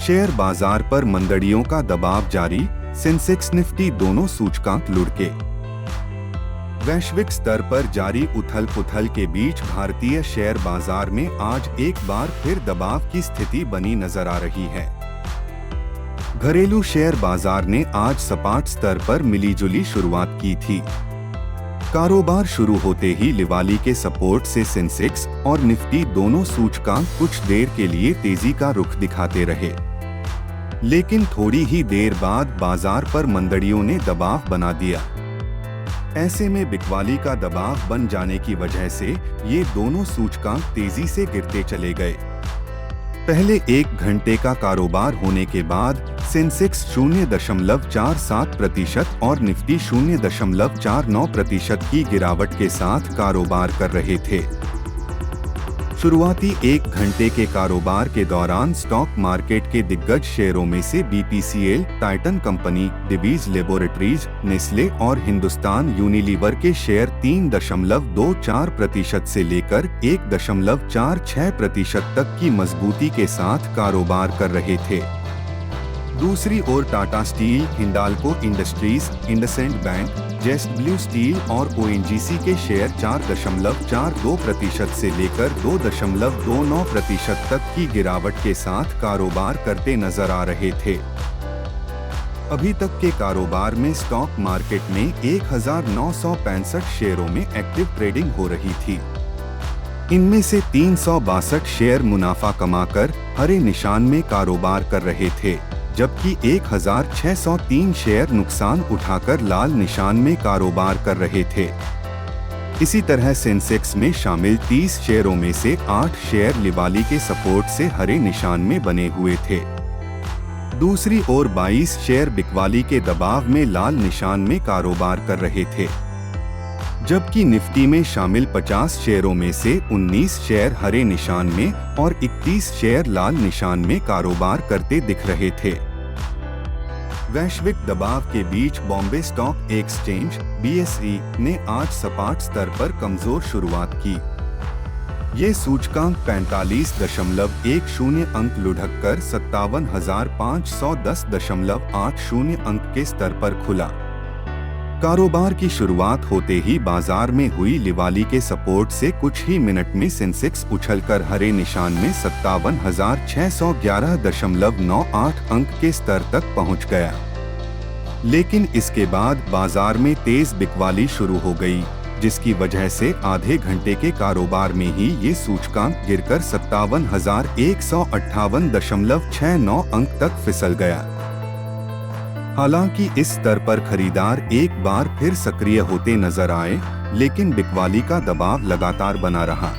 Share बाजार पर मंदड़ियों का दबाव जारी, सेंसेक्स निफ्टी दोनों सूचकांक लुढ़के। वैश्विक स्तर पर जारी उथल-पुथल के बीच भारतीय शेयर बाजार में आज एक बार फिर दबाव की स्थिति बनी नजर आ रही है। घरेलू शेयर बाजार ने आज सपाट स्तर पर मिलीजुली शुरुआत की थी। कारोबार शुरू होते ही लिवाली के सपोर्ट से सेंसेक्स और निफ्टी दोनों सूचकांक कुछ देर के लिए तेजी का रुख दिखाते रहे, लेकिन थोड़ी ही देर बाद बाजार पर मंदड़ियों ने दबाव बना दिया। ऐसे में बिकवाली का दबाव बन जाने की वजह से ये दोनों सूचकांक तेजी से गिरते चले गए। पहले एक घंटे का कारोबार होने के बाद सेंसेक्स 0.47% और निफ्टी 0.49% की गिरावट के साथ कारोबार कर रहे थे। शुरुआती एक घंटे के कारोबार के दौरान स्टॉक मार्केट के दिग्गज शेयरों में से BPCL, Titan company, Divi's laboratories, Nestle और हिंदुस्तान यूनिलीवर के शेयर 3.24% से लेकर 1.46% तक की मजबूती के साथ कारोबार कर रहे थे। दूसरी ओर Tata steel, Hindalco industries, IndusInd bank, JSW steel और ओएनजीसी के शेयर 4.42% से लेकर 2.29% तक की गिरावट के साथ कारोबार करते नजर आ रहे थे। अभी तक के कारोबार में स्टॉक मार्केट में 1965 शेयरों में एक्टिव ट्रेडिंग हो रही थी। इनमें से 362 शेयर मुनाफा कमाकर हरे निशान में कारोबार कर रहे थे, जबकि 1603 शेयर नुकसान उठाकर लाल निशान में कारोबार कर रहे थे। इसी तरह सेंसेक्स में शामिल 30 शेयरों में से 8 शेयर लिवाली के सपोर्ट से हरे निशान में बने हुए थे। दूसरी ओर 22 शेयर बिकवाली के दबाव में लाल निशान में कारोबार कर रहे थे, जबकि निफ्टी में शामिल 50 शेयरों में से 19 शेयर हरे निशान में और 31 शेयर लाल निशान में कारोबार करते दिख रहे थे। वैश्विक दबाव के बीच बॉम्बे स्टॉक एक्सचेंज (BSE) ने आज सपाट स्तर पर कमजोर शुरुआत की। ये सूचकांक 45.10 अंक लुढ़ककर 57,510.80 अंक के स्तर पर खुला। कारोबार की शुरुआत होते ही बाजार में हुई लिवाली के सपोर्ट से कुछ ही मिनट में सेंसेक्स उछलकर हरे निशान में 57,611.98 अंक के स्तर तक पहुंच गया। लेकिन इसके बाद बाजार में तेज बिकवाली शुरू हो गई, जिसकी वजह से आधे घंटे के कारोबार में ही ये सूचकांक गिरकर 57,158.69 अंक तक फिसल गया। हालांकि इस स्तर पर खरीदार एक बार फिर सक्रिय होते नजर आए, लेकिन बिकवाली का दबाव लगातार बना रहा।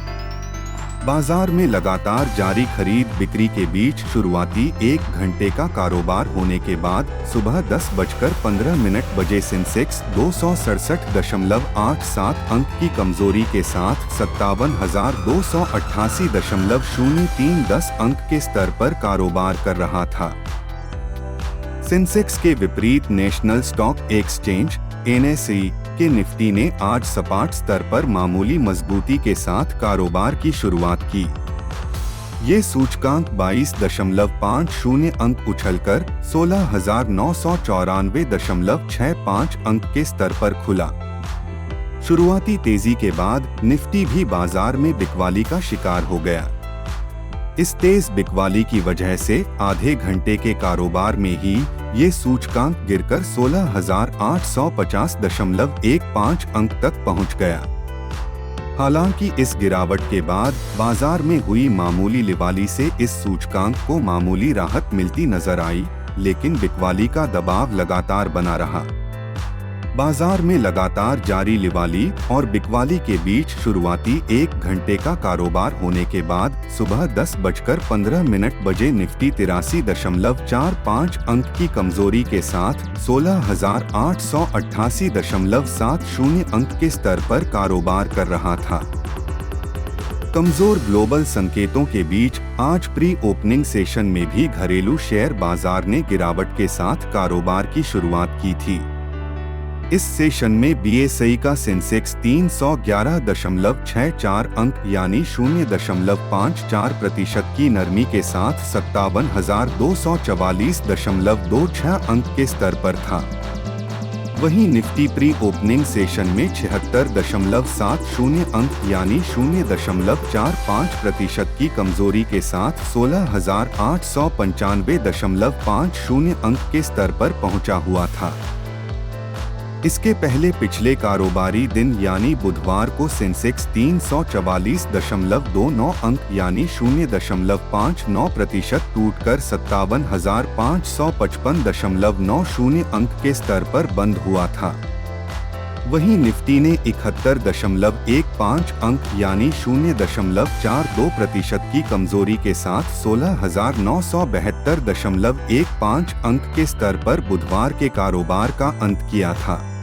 बाजार में लगातार जारी खरीद बिक्री के बीच शुरुआती एक घंटे का कारोबार होने के बाद सुबह 10:15 बजे सेंसेक्स 267.87 अंक की कमजोरी के साथ 57,288.03 अंक के स्तर पर कारोबार कर रहा था। सेंसेक्स के विपरीत नेशनल स्टॉक एक्सचेंज (NSE) के निफ्टी ने आज सपाट स्तर पर मामूली मजबूती के साथ कारोबार की शुरुआत की। ये सूचकांक 22.50 अंक उछलकर 16,994.65 अंक के स्तर पर खुला। शुरुआती तेजी के बाद निफ्टी भी बाजार में बिकवाली का शिकार हो गया। इस तेज बिकवाली की वजह से आधे घंटे के कारोबार में ही ये सूचकांक गिरकर 16,850.15 अंक तक पहुंच गया। हालांकि इस गिरावट के बाद बाजार में हुई मामूली लिवाली से इस सूचकांक को मामूली राहत मिलती नजर आई, लेकिन बिकवाली का दबाव लगातार बना रहा। बाजार में लगातार जारी लिवाली और बिकवाली के बीच शुरुआती एक घंटे का कारोबार होने के बाद सुबह 10:15 बजे निफ्टी 83.45 अंक की कमजोरी के साथ 16,888.70 अंक के स्तर पर कारोबार कर रहा था। कमजोर ग्लोबल संकेतों के बीच आज प्री ओपनिंग सेशन में भी घरेलू शेयर बाजार ने गिरावट के साथ कारोबार की शुरुआत की थी। इस सेशन में बीएसई का सेंसेक्स 311.64 अंक यानी 0.54% की नरमी के साथ 57,244.26 अंक के स्तर पर था। वहीं निफ्टी प्री ओपनिंग सेशन में 76.70 अंक यानी 0.45% की कमजोरी के साथ 16,895.50 अंक के स्तर पर पहुंचा हुआ था। इसके पहले पिछले कारोबारी दिन यानी बुधवार को सेंसेक्स 344.29 अंक यानी 0.59% टूटकर 57,555.90 अंक के स्तर पर बंद हुआ था। वहीं निफ्टी ने 71.15 अंक यानी 0.42% की कमजोरी के साथ 16,972.15 अंक के स्तर पर बुधवार के कारोबार का अंत किया था।